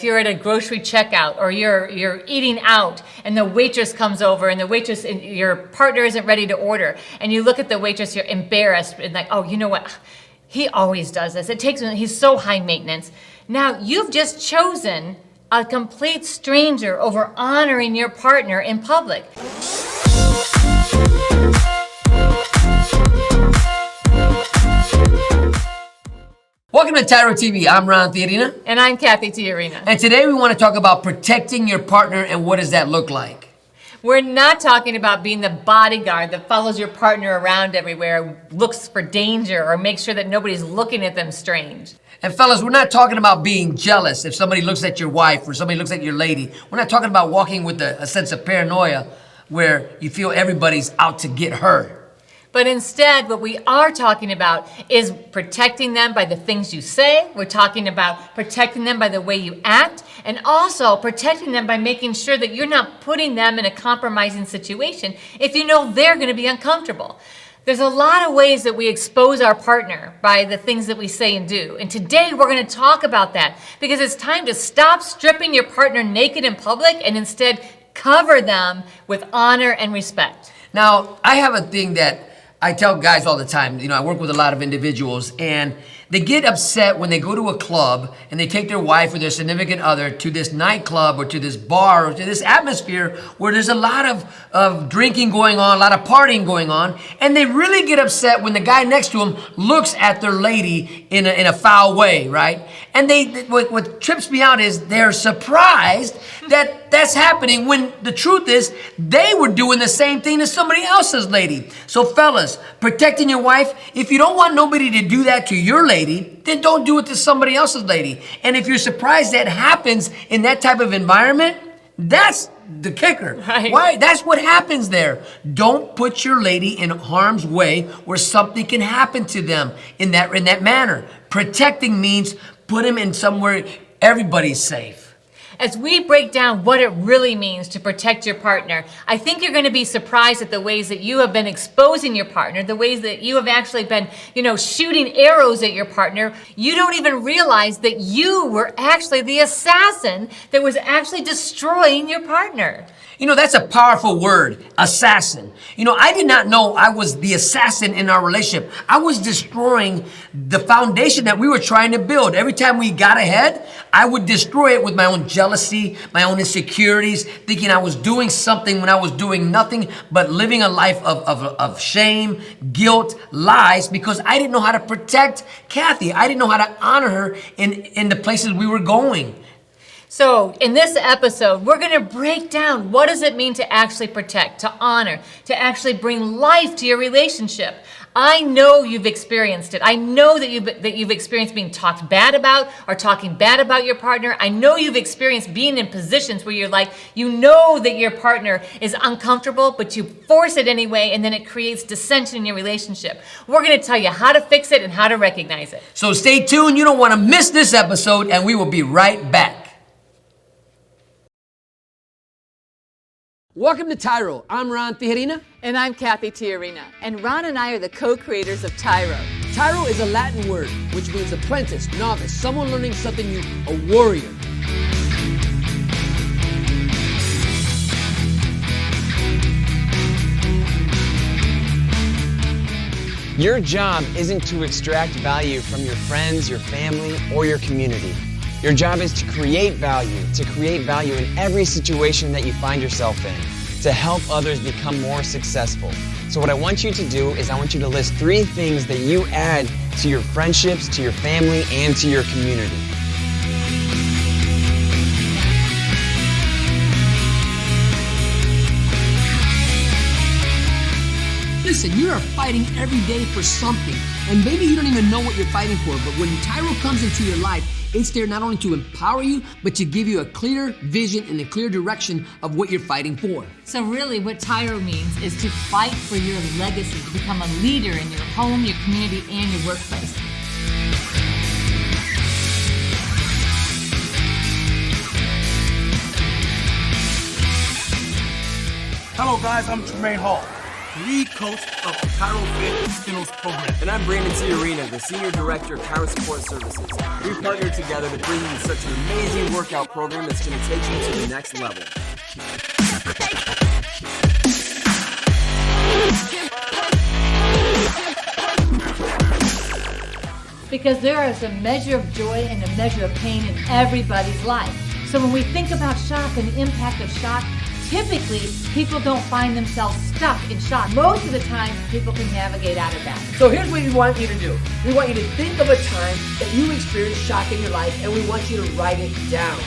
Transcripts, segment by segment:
if you're at a grocery checkout or you're eating out and the waitress comes over and your partner isn't ready to order, and you look at the waitress, you're embarrassed and like, oh, you know what? He always does this. He's so high maintenance. Now you've just chosen a complete stranger over honoring your partner in public. Welcome to TYRO TV. I'm Tijerina. And I'm Cathy Tijerina. And today we want to talk about protecting your partner and what does that look like? We're not talking about being the bodyguard that follows your partner around everywhere, looks for danger, or makes sure that nobody's looking at them strange. And fellas, we're not talking about being jealous if somebody looks at your wife or somebody looks at your lady. We're not talking about walking with a sense of paranoia where you feel everybody's out to get her. But instead, what we are talking about is protecting them by the things you say. We're talking about protecting them by the way you act, and also protecting them by making sure that you're not putting them in a compromising situation if you know they're going to be uncomfortable. There's a lot of ways that we expose our partner by the things that we say and do. And today we're going to talk about that because it's time to stop stripping your partner naked in public and instead cover them with honor and respect. Now, I have a thing that I tell guys all the time. You know, I work with a lot of individuals and they get upset when they go to a club and they take their wife or their significant other to this nightclub or to this bar or to this atmosphere where there's a lot of drinking going on, a lot of partying going on, and they really get upset when the guy next to them looks at their lady in a foul way, right? And what trips me out is they're surprised that that's happening when the truth is they were doing the same thing to somebody else's lady. So fellas, protecting your wife, if you don't want nobody to do that to your lady, then don't do it to somebody else's lady. And if you're surprised that happens in that type of environment, that's the kicker. Right. Why? That's what happens there. Don't put your lady in harm's way where something can happen to them in that manner. Protecting means put them in somewhere everybody's safe. As we break down what it really means to protect your partner, I think you're going to be surprised at the ways that you have been exposing your partner, the ways that you have actually been, shooting arrows at your partner. You don't even realize that you were actually the assassin that was actually destroying your partner. That's a powerful word, assassin. I did not know I was the assassin in our relationship. I was destroying the foundation that we were trying to build. Every time we got ahead, I would destroy it with my own jealousy, my own insecurities, thinking I was doing something when I was doing nothing but living a life of shame, guilt, lies, because I didn't know how to protect Cathy. I didn't know how to honor her in the places we were going. So in this episode, we're going to break down what does it mean to actually protect, to honor, to actually bring life to your relationship. I know you've experienced it. I know that you've experienced being talked bad about or talking bad about your partner. I know you've experienced being in positions where you're like, you know that your partner is uncomfortable, but you force it anyway, and then it creates dissension in your relationship. We're going to tell you how to fix it and how to recognize it. So stay tuned. You don't want to miss this episode, and we will be right back. Welcome to TYRO. I'm Tijerina. And I'm Cathy Tijerina. And Ron and I are the co-creators of TYRO. TYRO is a Latin word, which means apprentice, novice, someone learning something new, a warrior. Your job isn't to extract value from your friends, your family, or your community. Your job is to create value in every situation that you find yourself in, to help others become more successful. So what I want you to do is I want you to list 3 things that you add to your friendships, to your family, and to your community. Listen, you are fighting every day for something, and maybe you don't even know what you're fighting for, but when TYRO comes into your life, it's there not only to empower you, but to give you a clear vision and a clear direction of what you're fighting for. So really what TYRO means is to fight for your legacy, to become a leader in your home, your community, and your workplace. Hello guys, I'm Jermaine Hall. 3 coach of TYRO Fitness program. And I'm Brandon Tijerina, the Senior Director of TYRO Support Services. We partnered together to bring you such an amazing workout program that's going to take you to the next level. Because there is a measure of joy and a measure of pain in everybody's life. So when we think about shock and the impact of shock, typically people don't find themselves stuck in shock. Most of the time, people can navigate out of that. So here's what we want you to do. We want you to think of a time that you experienced shock in your life, and we want you to write it down.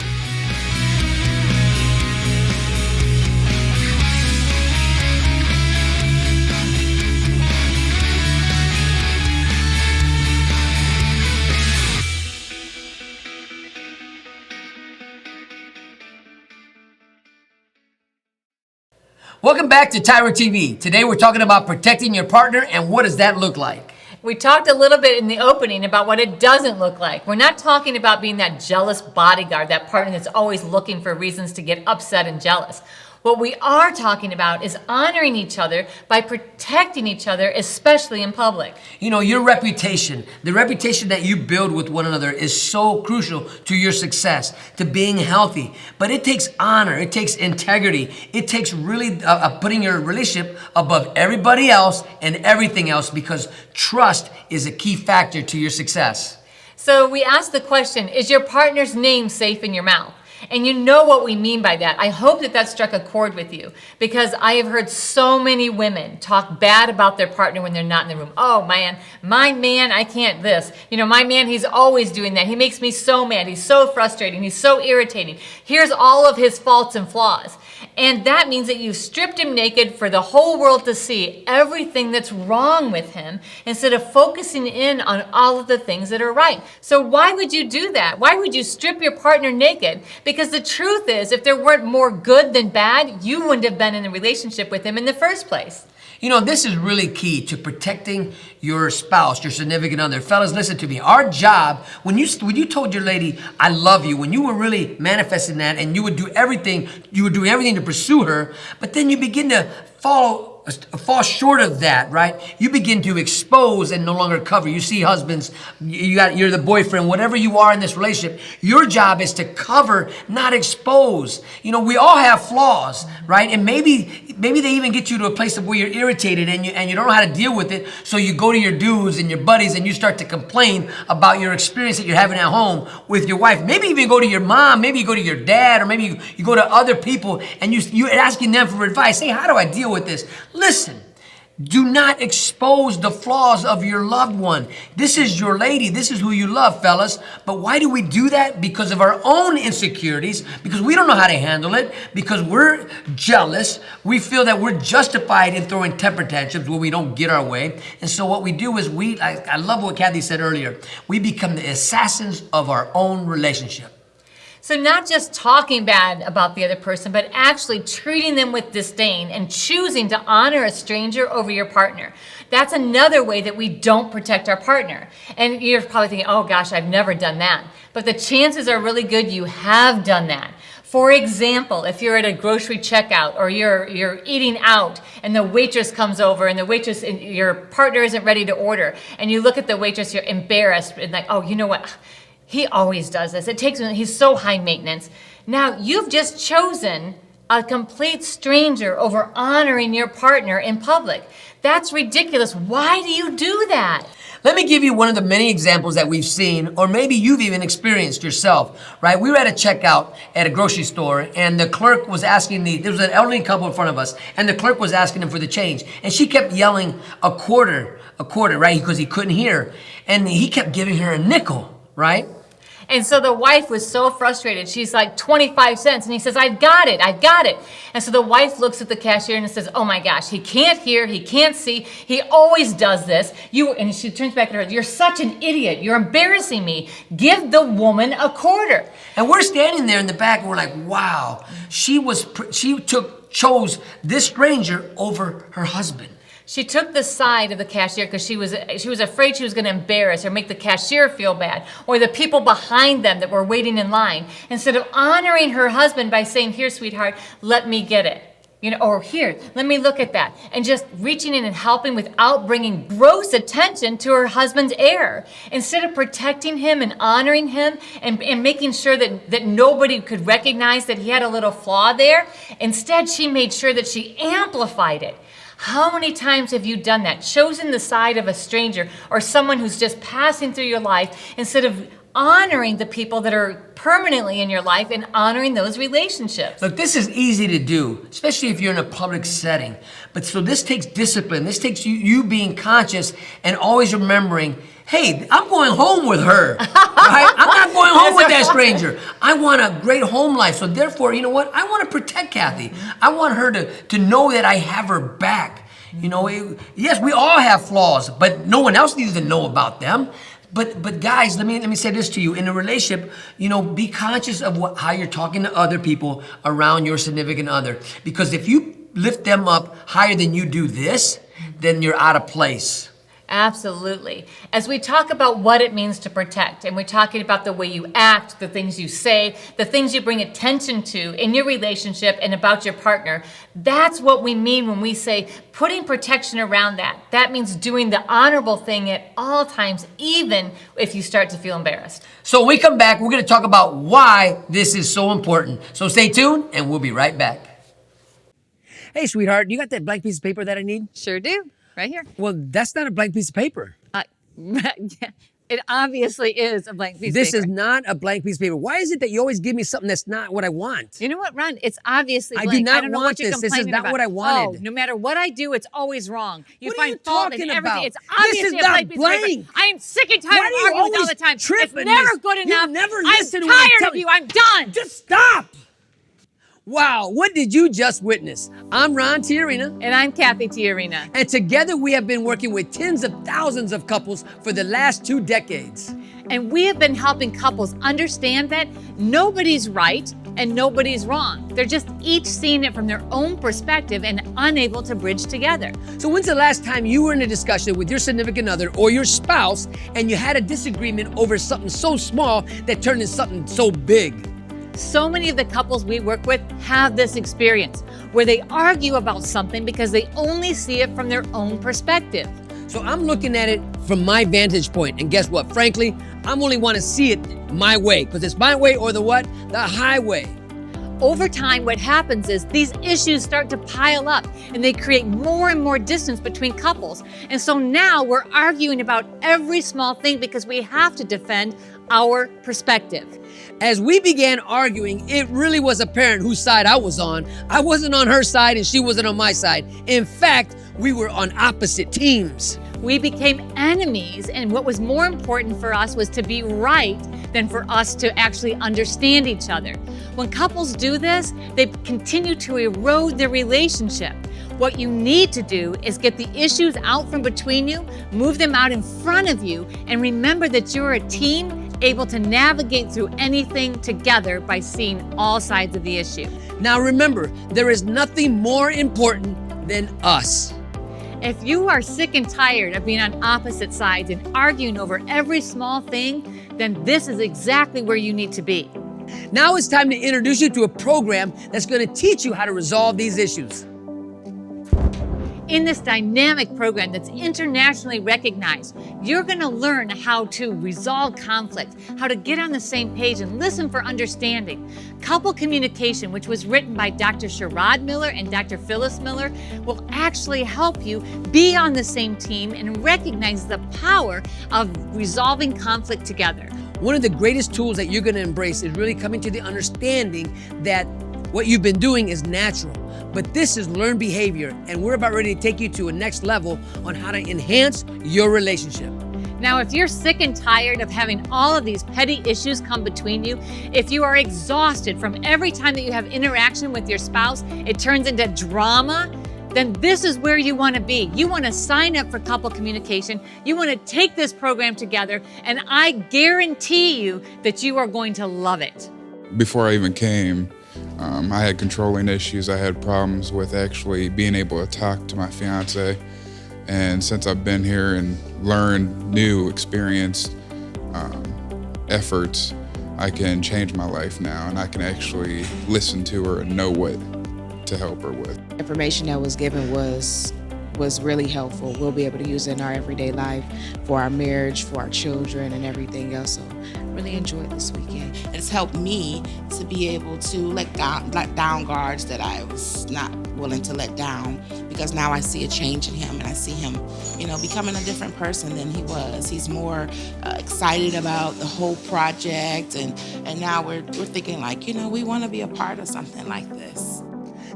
Welcome back to TYRO TV. Today we're talking about protecting your partner, and what does that look like? We talked a little bit in the opening about what it doesn't look like. We're not talking about being that jealous bodyguard, that partner that's always looking for reasons to get upset and jealous. What we are talking about is honoring each other by protecting each other, especially in public. You know, your reputation, the reputation that you build with one another is so crucial to your success, to being healthy. But it takes honor, it takes integrity, it takes really putting your relationship above everybody else and everything else, because trust is a key factor to your success. So we asked the question, is your partner's name safe in your mouth? And you know what we mean by that. I hope that that struck a chord with you, because I have heard so many women talk bad about their partner when they're not in the room. Oh man, my man, I can't this. You know, my man, he's always doing that. He makes me so mad. He's so frustrating. He's so irritating. Here's all of his faults and flaws. And that means that you've stripped him naked for the whole world to see everything that's wrong with him, instead of focusing in on all of the things that are right. So why would you do that? Why would you strip your partner naked? Because the truth is, if there weren't more good than bad, you wouldn't have been in a relationship with him in the first place. You know, this is really key to protecting your spouse, your significant other. Fellas, listen to me. Our job, when you told your lady, I love you, when you were really manifesting that, and you would do everything to pursue her, but then you begin to fall short of that, right? You begin to expose and no longer cover. You see husbands, you're the boyfriend, whatever you are in this relationship, your job is to cover, not expose. You know, we all have flaws, right? And maybe they even get you to a place of where you're irritated and you don't know how to deal with it. So you go to your dudes and your buddies and you start to complain about your experience that you're having at home with your wife. Maybe even go to your mom, maybe you go to your dad, or maybe you go to other people and you're asking them for advice. Hey, how do I deal with this? Listen, do not expose the flaws of your loved one. This is your lady. This is who you love, fellas. But why do we do that? Because of our own insecurities, because we don't know how to handle it, because we're jealous. We feel that we're justified in throwing temper tantrums when we don't get our way. And so what we do is I love what Cathy said earlier, we become the assassins of our own relationship. So not just talking bad about the other person, but actually treating them with disdain and choosing to honor a stranger over your partner. That's another way that we don't protect our partner. And you're probably thinking, oh gosh, I've never done that. But the chances are really good you have done that. For example, if you're at a grocery checkout or you're eating out and the waitress comes over and your partner isn't ready to order, and you look at the waitress, you're embarrassed and like, oh, you know what? He always does this. He's so high maintenance. Now, you've just chosen a complete stranger over honoring your partner in public. That's ridiculous. Why do you do that? Let me give you one of the many examples that we've seen, or maybe you've even experienced yourself, right? We were at a checkout at a grocery store, and the clerk was asking there was an elderly couple in front of us, and the clerk was asking them for the change. And she kept yelling a quarter, right? Because he couldn't hear. And he kept giving her a nickel, right? And so the wife was so frustrated. She's like, 25 cents. And he says, I've got it. And so the wife looks at the cashier and says, oh my gosh, he can't hear, he can't see, he always does this. And she turns back at her, you're such an idiot, you're embarrassing me. Give the woman a quarter. And we're standing there in the back and we're like, wow, she chose this stranger over her husband. She took the side of the cashier because she was afraid she was going to embarrass or make the cashier feel bad, or the people behind them that were waiting in line, instead of honoring her husband by saying, here, sweetheart, let me get it. or here, let me look at that. And just reaching in and helping without bringing gross attention to her husband's error. Instead of protecting him and honoring him and making sure that nobody could recognize that he had a little flaw there, instead she made sure that she amplified it. How many times have you done that? Chosen the side of a stranger or someone who's just passing through your life instead of honoring the people that are permanently in your life and honoring those relationships. Look, this is easy to do, especially if you're in a public setting. But so this takes discipline. This takes you being conscious and always remembering, hey, I'm going home with her, right? I'm not going home with that stranger. I want a great home life. So therefore, you know what? I want to protect Cathy. I want her to know that I have her back. Yes, we all have flaws, but no one else needs to know about them. But guys, let me say this to you. In a relationship, be conscious of how you're talking to other people around your significant other. Because if you lift them up higher than you do this, then you're out of place. Absolutely. As we talk about what it means to protect, and we're talking about the way you act, the things you say, the things you bring attention to in your relationship and about your partner, that's what we mean when we say putting protection around that. That means doing the honorable thing at all times, even if you start to feel embarrassed. So when we come back, we're going to talk about why this is so important. So stay tuned, and we'll be right back. Hey, sweetheart, you got that blank piece of paper that I need? Sure do. Right here. Well, that's not a blank piece of paper. It obviously is a blank piece of paper. This is not a blank piece of paper. Why is it that you always give me something that's not what I want? You know what, Ron? It's obviously blank. I do not don't know want what you're this. This is complaining not about. what I wanted. Oh, no matter what I do, it's always wrong. You What are find you fault in talking everything. about? It's obviously This is a not blank piece of blank. paper. I am sick and tired Why of do you arguing all always the time. trip It's in never this? good You enough. never I'm listen when I tired tell of you. you. I'm done. Just stop! Wow, what did you just witness? I'm Ron Tijerina. And I'm Cathy Tijerina. And together we have been working with tens of thousands of couples for the last 2 decades. And we have been helping couples understand that nobody's right and nobody's wrong. They're just each seeing it from their own perspective and unable to bridge together. So when's the last time you were in a discussion with your significant other or your spouse and you had a disagreement over something so small that turned into something so big? So many of the couples we work with have this experience where they argue about something because they only see it from their own perspective. So I'm looking at it from my vantage point, and guess what? Frankly, I'm only want to see it my way, because it's my way or the what? The highway. Over time, what happens is these issues start to pile up and they create more and more distance between couples. And so now we're arguing about every small thing because we have to defend our perspective. As we began arguing, it really was apparent whose side I was on. I wasn't on her side and she wasn't on my side. In fact, we were on opposite teams. We became enemies, and what was more important for us was to be right than for us to actually understand each other. When couples do this, they continue to erode their relationship. What you need to do is get the issues out from between you, move them out in front of you, and remember that you're a team able to navigate through anything together by seeing all sides of the issue. Now remember, there is nothing more important than us. If you are sick and tired of being on opposite sides and arguing over every small thing, then this is exactly where you need to be. Now it's time to introduce you to a program that's going to teach you how to resolve these issues. In this dynamic program that's internationally recognized, you're going to learn how to resolve conflict, how to get on the same page and listen for understanding. Couple communication, which was written by Dr. Sherrod Miller and Dr. Phyllis Miller, will actually help you be on the same team and recognize the power of resolving conflict together. One of the greatest tools that you're going to embrace is really coming to the understanding that what you've been doing is natural. But this is learned behavior, and we're about ready to take you to a next level on how to enhance your relationship. Now, if you're sick and tired of having all of these petty issues come between you, if you are exhausted from every time that you have interaction with your spouse, it turns into drama, then this is where you want to be. You want to sign up for couple communication. You want to take this program together, and I guarantee you that you are going to love it. Before I even came, I had controlling issues. I had problems with actually being able to talk to my fiance. And since I've been here and learned new experienced efforts, I can change my life now, and I can actually listen to her and know what to help her with. Information that was given was really helpful. We'll be able to use it in our everyday life for our marriage, for our children, and everything else. So I really enjoyed this weekend. It's helped me to be able to let down guards that I was not willing to let down, because now I see a change in him, and I see him, becoming a different person than he was. He's more excited about the whole project, and now we're thinking like, we want to be a part of something like this.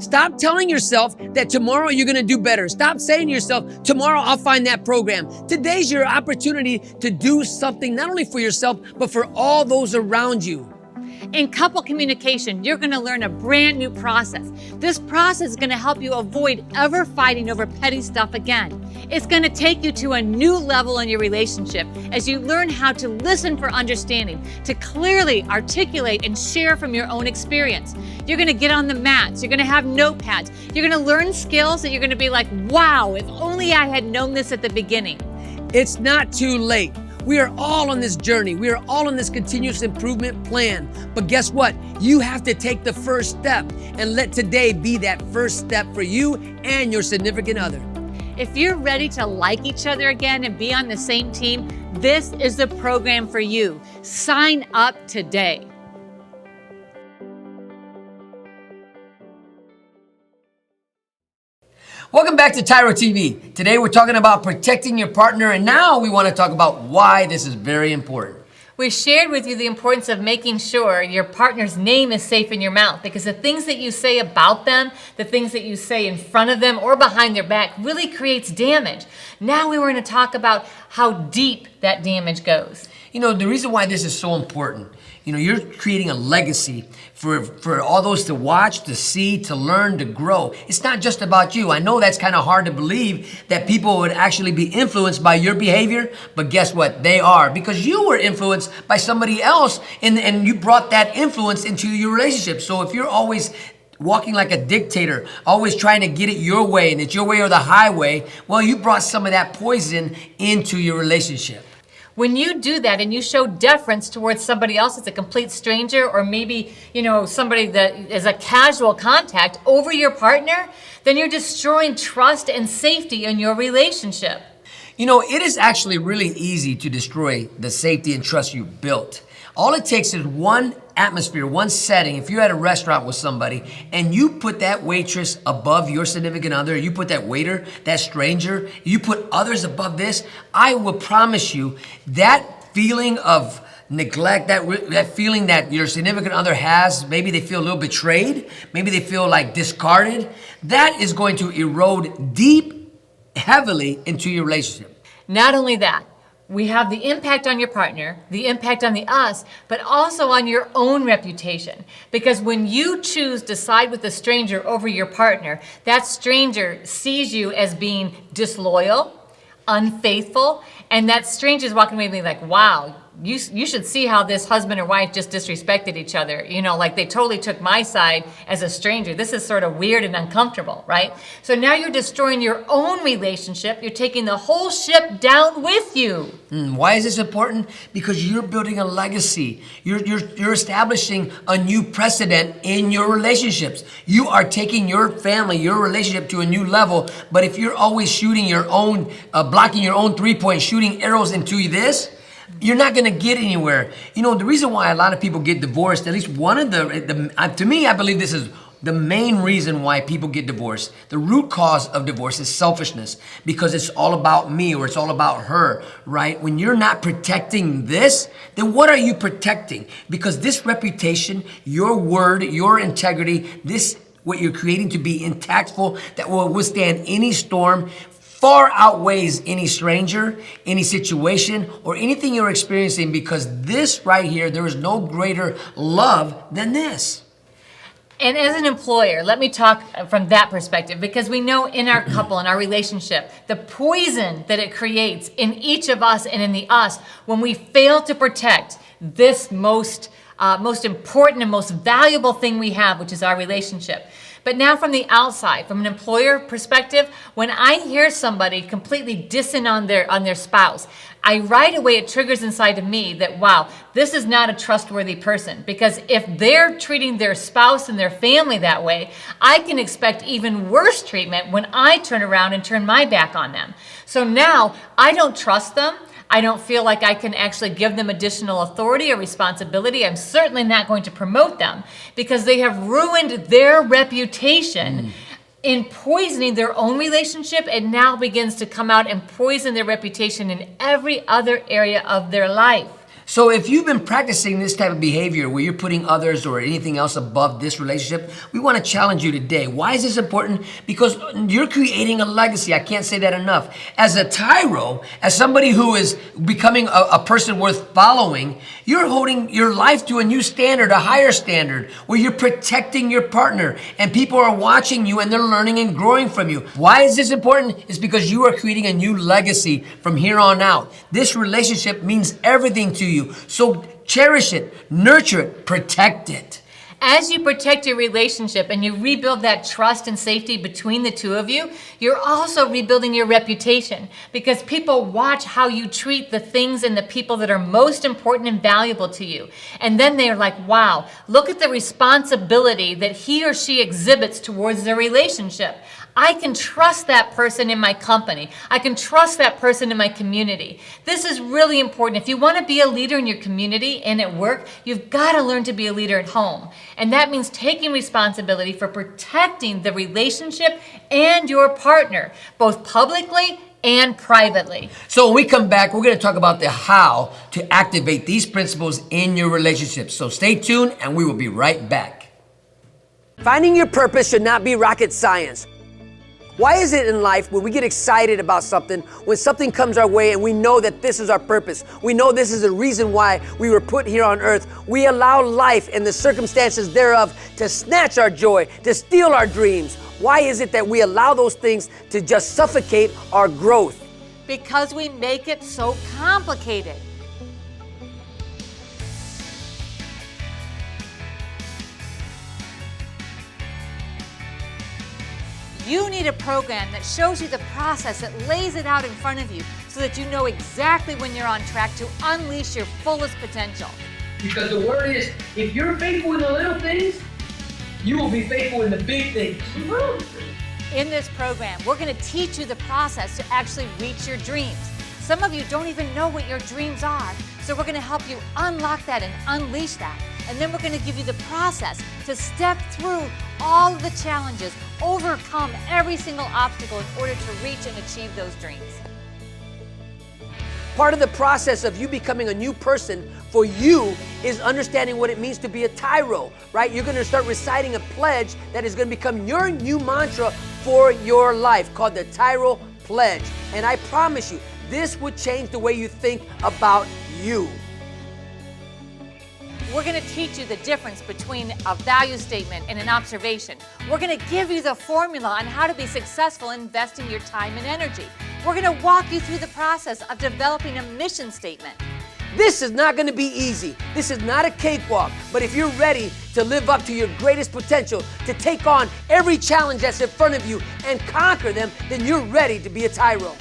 Stop telling yourself that tomorrow you're gonna do better. Stop saying to yourself, tomorrow I'll find that program. Today's your opportunity to do something not only for yourself, but for all those around you. In couple communication, you're going to learn a brand new process. This process is going to help you avoid ever fighting over petty stuff again. It's going to take you to a new level in your relationship as you learn how to listen for understanding, to clearly articulate and share from your own experience. You're going to get on the mats. You're going to have notepads. You're going to learn skills that you're going to be like, wow, if only I had known this at the beginning. It's not too late. We are all on this journey. We are all on this continuous improvement plan. But guess what? You have to take the first step, and let today be that first step for you and your significant other. If you're ready to like each other again and be on the same team, this is the program for you. Sign up today. Welcome back to TYRO TV. Today we're talking about protecting your partner, and now we want to talk about why this is very important. We shared with you the importance of making sure your partner's name is safe in your mouth, because the things that you say about them, the things that you say in front of them or behind their back really creates damage. Now we were going to talk about how deep that damage goes. The reason why this is so important, you're creating a legacy for all those to watch, to see, to learn, to grow. It's not just about you. I know that's kind of hard to believe that people would actually be influenced by your behavior, but guess what? They are, because you were influenced by somebody else, and you brought that influence into your relationship. So if you're always walking like a dictator, always trying to get it your way, and it's your way or the highway, well, you brought some of that poison into your relationship. When you do that and you show deference towards somebody else that's a complete stranger, or maybe, somebody that is a casual contact over your partner, then you're destroying trust and safety in your relationship. It is actually really easy to destroy the safety and trust you built. All it takes is one atmosphere, one setting. If you're at a restaurant with somebody and you put that waitress above your significant other, you put that waiter, that stranger, you put others above this, I will promise you that feeling of neglect, that feeling that your significant other has, maybe they feel a little betrayed, maybe they feel like discarded, that is going to erode deep, heavily into your relationship. Not only that, we have the impact on your partner, the impact on the us, but also on your own reputation. Because when you choose to side with a stranger over your partner, that stranger sees you as being disloyal, unfaithful, and that stranger's walking away being like, wow, you should see how this husband or wife just disrespected each other. Like they totally took my side as a stranger. This is sort of weird and uncomfortable, right? So now you're destroying your own relationship. You're taking the whole ship down with you. Why is this important? Because you're building a legacy. You're establishing a new precedent in your relationships. You are taking your family, your relationship to a new level. But if you're always shooting your own, blocking your own 3-point, shooting arrows into this, you're not going to get anywhere. The reason why a lot of people get divorced, at least one of to me, I believe this is the main reason why people get divorced. The root cause of divorce is selfishness, because it's all about me or it's all about her, right? When you're not protecting this, then what are you protecting? Because this reputation, your word, your integrity, what you're creating to be intactful, that will withstand any storm, far outweighs any stranger, any situation, or anything you're experiencing, because this right here, there is no greater love than this. And as an employer, let me talk from that perspective, because we know in our couple, in our relationship, the poison that it creates in each of us and in the us when we fail to protect this most most important and most valuable thing we have, which is our relationship. But now from the outside, from an employer perspective, when I hear somebody completely dissing on their spouse, right away it triggers inside of me that, wow, this is not a trustworthy person. Because if they're treating their spouse and their family that way, I can expect even worse treatment when I turn around and turn my back on them. So now I don't trust them. I don't feel like I can actually give them additional authority or responsibility. I'm certainly not going to promote them because they have ruined their reputation in poisoning their own relationship, and now begins to come out and poison their reputation in every other area of their life. So if you've been practicing this type of behavior where you're putting others or anything else above this relationship, we want to challenge you today. Why is this important? Because you're creating a legacy. I can't say that enough. As a tyro, as somebody who is becoming a person worth following, you're holding your life to a new standard, a higher standard, where you're protecting your partner and people are watching you and they're learning and growing from you. Why is this important? It's because you are creating a new legacy from here on out. This relationship means everything to you. So cherish it, nurture it, protect it. As you protect your relationship and you rebuild that trust and safety between the two of you, you're also rebuilding your reputation, because people watch how you treat the things and the people that are most important and valuable to you. And then they're like, wow, look at the responsibility that he or she exhibits towards their relationship. I can trust that person in my company. I can trust that person in my community. This is really important. If you want to be a leader in your community and at work, you've got to learn to be a leader at home. And that means taking responsibility for protecting the relationship and your partner, both publicly and privately. So when we come back, we're going to talk about the how to activate these principles in your relationship. So stay tuned and we will be right back. Finding your purpose should not be rocket science. Why is it in life when we get excited about something, when something comes our way and we know that this is our purpose, we know this is the reason why we were put here on earth, we allow life and the circumstances thereof to snatch our joy, to steal our dreams? Why is it that we allow those things to just suffocate our growth? Because we make it so complicated. You need a program that shows you the process, that lays it out in front of you so that you know exactly when you're on track to unleash your fullest potential. Because the word is, if you're faithful in the little things, you will be faithful in the big things. In this program, we're going to teach you the process to actually reach your dreams. Some of you don't even know what your dreams are, so we're going to help you unlock that and unleash that. And then we're going to give you the process to step through all of the challenges, overcome every single obstacle in order to reach and achieve those dreams. Part of the process of you becoming a new person for you is understanding what it means to be a tyro, right? You're going to start reciting a pledge that is going to become your new mantra for your life, called the TYRO Pledge. And I promise you, this would change the way you think about you. We're going to teach you the difference between a value statement and an observation. We're going to give you the formula on how to be successful in investing your time and energy. We're going to walk you through the process of developing a mission statement. This is not going to be easy. This is not a cakewalk. But if you're ready to live up to your greatest potential, to take on every challenge that's in front of you and conquer them, then you're ready to be a tyro.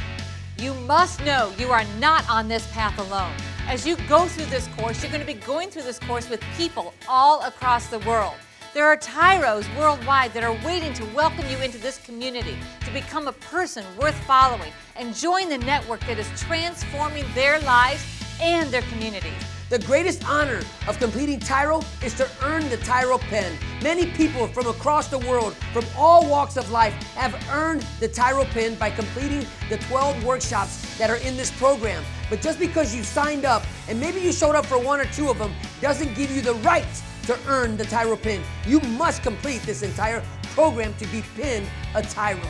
You must know you are not on this path alone. As you go through this course, you're going to be going through this course with people all across the world. There are tyros worldwide that are waiting to welcome you into this community, to become a person worth following and join the network that is transforming their lives and their communities. The greatest honor of completing TYRO is to earn the TYRO pen. Many people from across the world, from all walks of life, have earned the TYRO pen by completing the 12 workshops that are in this program. But just because you signed up, and maybe you showed up for one or two of them, doesn't give you the right to earn the TYRO pin. You must complete this entire program to be pinned a TYRO.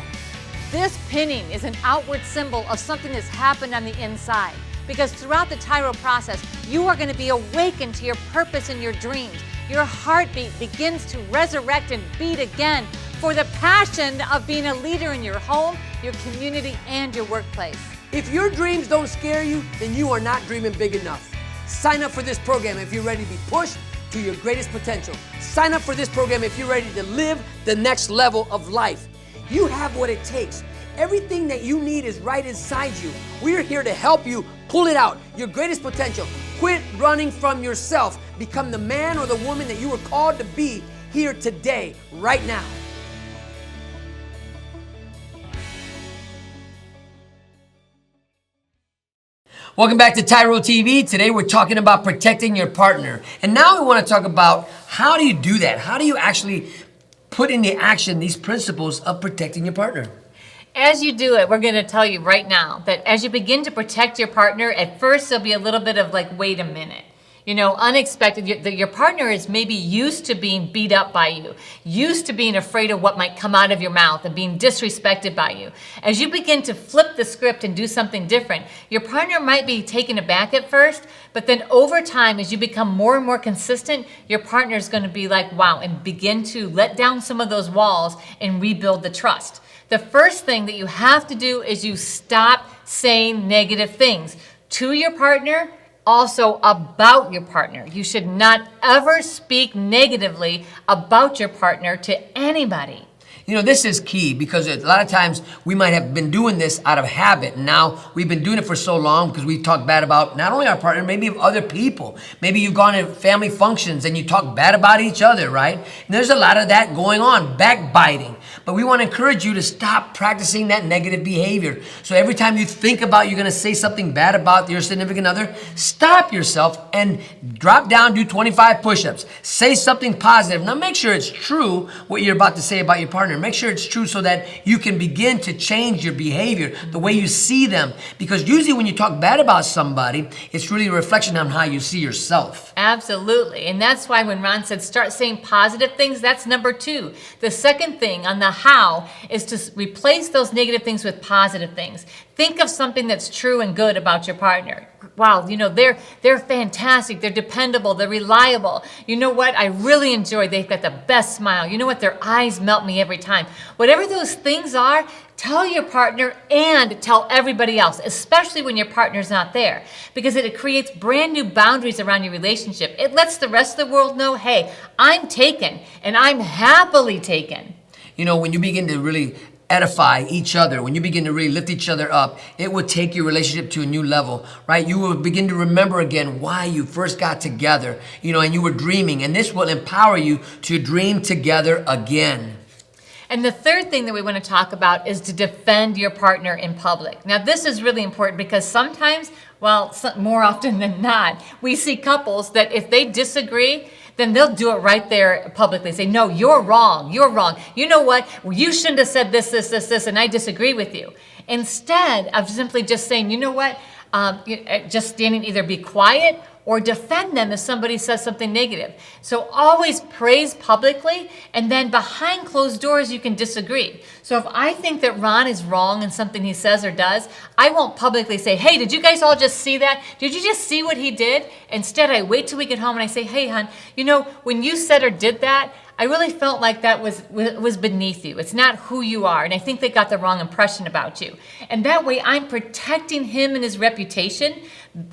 This pinning is an outward symbol of something that's happened on the inside. Because throughout the TYRO process, you are going to be awakened to your purpose and your dreams. Your heartbeat begins to resurrect and beat again for the passion of being a leader in your home, your community, and your workplace. If your dreams don't scare you, then you are not dreaming big enough. Sign up for this program if you're ready to be pushed, to your greatest potential. Sign up for this program if you're ready to live the next level of life. You have what it takes. Everything that you need is right inside you. We're here to help you pull it out, your greatest potential. Quit running from yourself. Become the man or the woman that you were called to be here today, right now. Welcome back to TYRO TV. Today we're talking about protecting your partner. And now we want to talk about how do you do that? How do you actually put into action these principles of protecting your partner? As you do it, we're going to tell you right now that as you begin to protect your partner, at first there'll be a little bit of like, wait a minute. You know, unexpected. Your partner is maybe used to being beat up by you, used to being afraid of what might come out of your mouth and being disrespected by you. As you begin to flip the script and do something different, your partner might be taken aback at first, but then over time, as you become more and more consistent, your partner is going to be like, wow, and begin to let down some of those walls and rebuild the trust. The first thing that you have to do is you stop saying negative things to your partner, also about your partner. You should not ever speak negatively about your partner to anybody. You know, this is key because a lot of times we might have been doing this out of habit. And now we've been doing it for so long because we talk bad about not only our partner, maybe of other people. Maybe you've gone to family functions and you talk bad about each other, right? And there's a lot of that going on, backbiting. But we want to encourage you to stop practicing that negative behavior. So every time you think about you're going to say something bad about your significant other, stop yourself and drop down, do 25 push-ups. Say something positive. Now make sure it's true what you're about to say about your partner. Make sure it's true so that you can begin to change your behavior, the way you see them. Because usually when you talk bad about somebody, it's really a reflection on how you see yourself. Absolutely. And that's why when Ron said start saying positive things, that's number 2. The second thing on the how is to replace those negative things with positive things. Think of something that's true and good about your partner. Wow, you know, they're fantastic, they're dependable, they're reliable. You know what, I really enjoy, they've got the best smile. You know what, their eyes melt me every time. Whatever those things are, tell your partner and tell everybody else, especially when your partner's not there, because it creates brand new boundaries around your relationship. It lets the rest of the world know, hey, I'm taken and I'm happily taken. You know, when you begin to really edify each other, when you begin to really lift each other up, it will take your relationship to a new level, right? You will begin to remember again why you first got together, you know, and you were dreaming, and this will empower you to dream together again. And the third thing that we want to talk about is to defend your partner in public. Now, this is really important because sometimes, well, more often than not, we see couples that if they disagree, then they'll do it right there publicly. Say, no, you're wrong, you're wrong. You know what? You shouldn't have said this, and I disagree with you. Instead of simply just saying, you know what? Just standing, either be quiet or defend them if somebody says something negative. So always praise publicly, and then behind closed doors you can disagree. So if I think that Ron is wrong in something he says or does, I won't publicly say, hey, did you guys all just see that? Did you just see what he did? Instead, I wait till we get home and I say, hey, hon, you know, when you said or did that, I really felt like that was beneath you. It's not who you are, and I think they got the wrong impression about you. And that way, I'm protecting him and his reputation.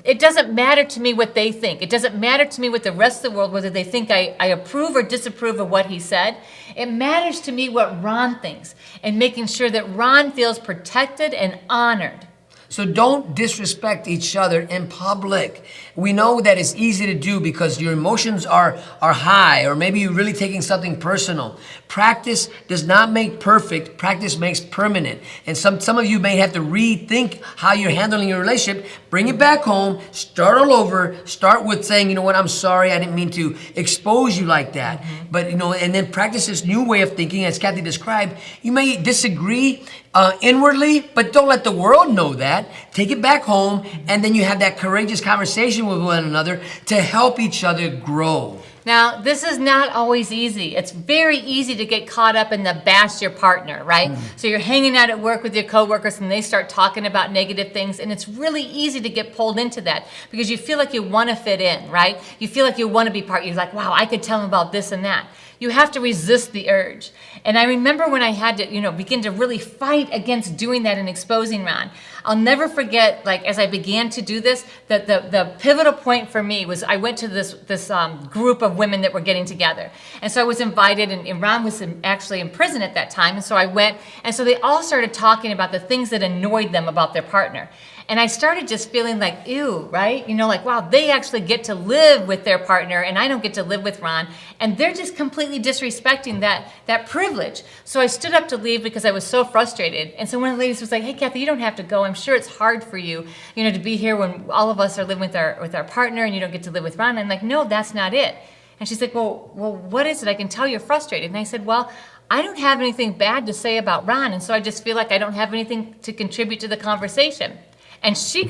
It doesn't matter to me what they think. It doesn't matter to me what the rest of the world, whether they think I approve or disapprove of what he said. It matters to me what Ron thinks, and making sure that Ron feels protected and honored. So don't disrespect each other in public. We know that it's easy to do because your emotions are high, or maybe you're really taking something personal. Practice does not make perfect. Practice makes permanent. And some of you may have to rethink how you're handling your relationship. Bring it back home. Start all over. Start with saying, you know what, I'm sorry. I didn't mean to expose you like that. But, you know, and then practice this new way of thinking, as Cathy described. You may disagree inwardly, but don't let the world know that. Take it back home, and then you have that courageous conversation with one another to help each other grow. Now, this is not always easy. It's very easy to get caught up in the bash your partner, right? So you're hanging out at work with your coworkers and they start talking about negative things, and it's really easy to get pulled into that because you feel like you want to fit in, right? You feel like you want to be part. You're like, wow, I could tell them about this and that. You have to resist the urge. And I remember when I had to, begin to really fight against doing that and exposing Ron. I'll never forget, like, as I began to do this, that the pivotal point for me was I went to this group of women that were getting together. And so I was invited, and Ron was actually in prison at that time. And so I went, and so they all started talking about the things that annoyed them about their partner. And I started just feeling like, ew, right? Like, wow, they actually get to live with their partner and I don't get to live with Ron. And they're just completely disrespecting that privilege. So I stood up to leave because I was so frustrated. And so one of the ladies was like, hey, Cathy, you don't have to go. I'm sure it's hard for you, to be here when all of us are living with our partner and you don't get to live with Ron. And I'm like, no, that's not it. And she's like, well, what is it? I can tell you're frustrated. And I said, well, I don't have anything bad to say about Ron. And so I just feel like I don't have anything to contribute to the conversation. And she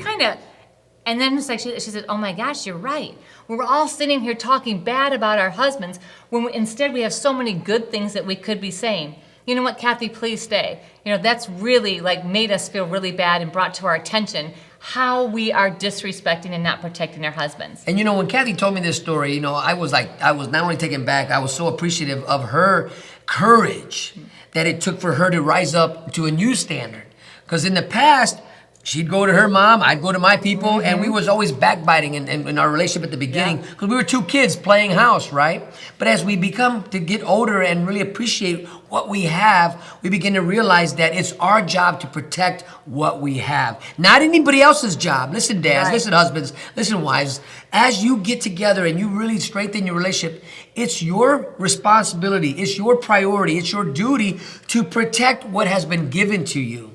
and then it's like she said, oh my gosh, you're right. We're all sitting here talking bad about our husbands when instead we have so many good things that we could be saying. You know what, Cathy, please stay. That's really made us feel really bad and brought to our attention how we are disrespecting and not protecting our husbands. And when Cathy told me this story, I was not only taken back, I was so appreciative of her courage that it took for her to rise up to a new standard. Because in the past, she'd go to her mom, I'd go to my people, and we was always backbiting in our relationship at the beginning because we were two kids playing house, right? But as we become to get older and really appreciate what we have, we begin to realize that it's our job to protect what we have. Not anybody else's job. Listen, dads, listen, husbands, listen, wives. As you get together and you really strengthen your relationship, it's your responsibility, it's your priority, it's your duty to protect what has been given to you.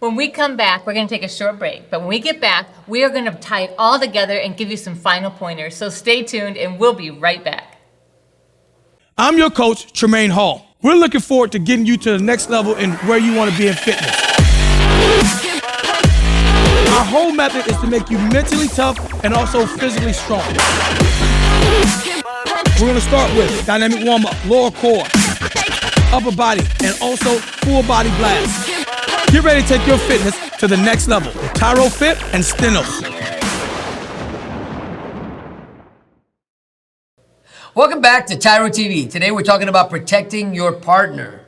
When we come back, we're going to take a short break. But when we get back, we are going to tie it all together and give you some final pointers. So stay tuned, and we'll be right back. I'm your coach, Tremaine Hall. We're looking forward to getting you to the next level in where you want to be in fitness. Our whole method is to make you mentally tough and also physically strong. We're going to start with dynamic warm-up, lower core, upper body, and also full body blast. Get ready to take your fitness to the next level with TYRO Fit and Stenos. Welcome back to TYRO TV. Today we're talking about protecting your partner.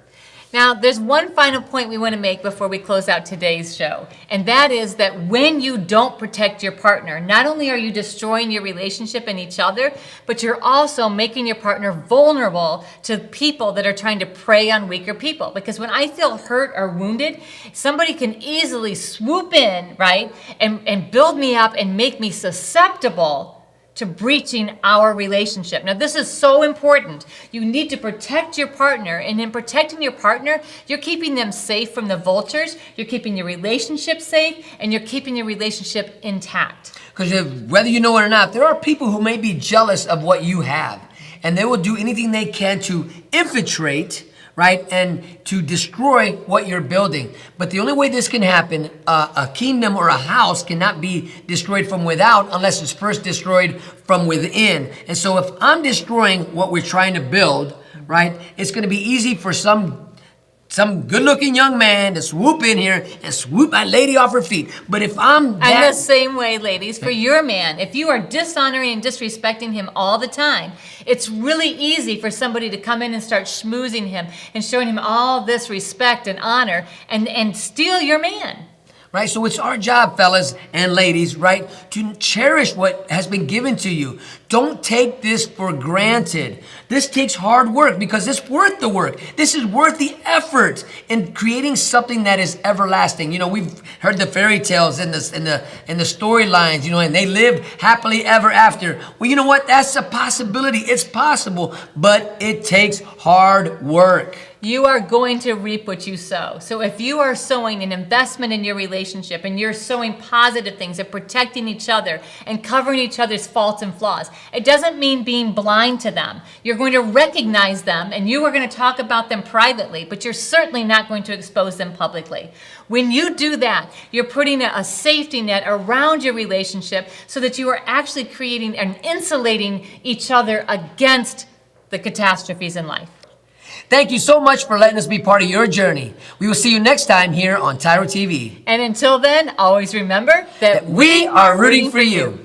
Now, there's one final point we want to make before we close out today's show, and that is that when you don't protect your partner, not only are you destroying your relationship and each other, but you're also making your partner vulnerable to people that are trying to prey on weaker people. Because when I feel hurt or wounded, somebody can easily swoop in, right, and build me up and make me susceptible to breaching our relationship. Now, this is so important. You need to protect your partner, and in protecting your partner, you're keeping them safe from the vultures, you're keeping your relationship safe, and you're keeping your relationship intact. Because whether you know it or not, there are people who may be jealous of what you have, and they will do anything they can to infiltrate, right, and to destroy what you're building. But the only way this can happen, a kingdom or a house cannot be destroyed from without unless it's first destroyed from within. And so if I'm destroying what we're trying to build, right, it's going to be easy for some good-looking young man to swoop in here and swoop my lady off her feet. But if I'm that... And the same way, ladies, for your man, if you are dishonoring and disrespecting him all the time, it's really easy for somebody to come in and start schmoozing him and showing him all this respect and honor and steal your man. Right, so it's our job, fellas and ladies, right, to cherish what has been given to you. Don't take this for granted. This takes hard work because it's worth the work. This is worth the effort in creating something that is everlasting. We've heard the fairy tales and the storylines, and they lived happily ever after. Well, you know what? That's a possibility. It's possible, but it takes hard work. You are going to reap what you sow. So if you are sowing an investment in your relationship and you're sowing positive things and protecting each other and covering each other's faults and flaws, it doesn't mean being blind to them. You're going to recognize them and you are going to talk about them privately, but you're certainly not going to expose them publicly. When you do that, you're putting a safety net around your relationship so that you are actually creating and insulating each other against the catastrophes in life. Thank you so much for letting us be part of your journey. We will see you next time here on TYRO TV. And until then, always remember that we are rooting for you.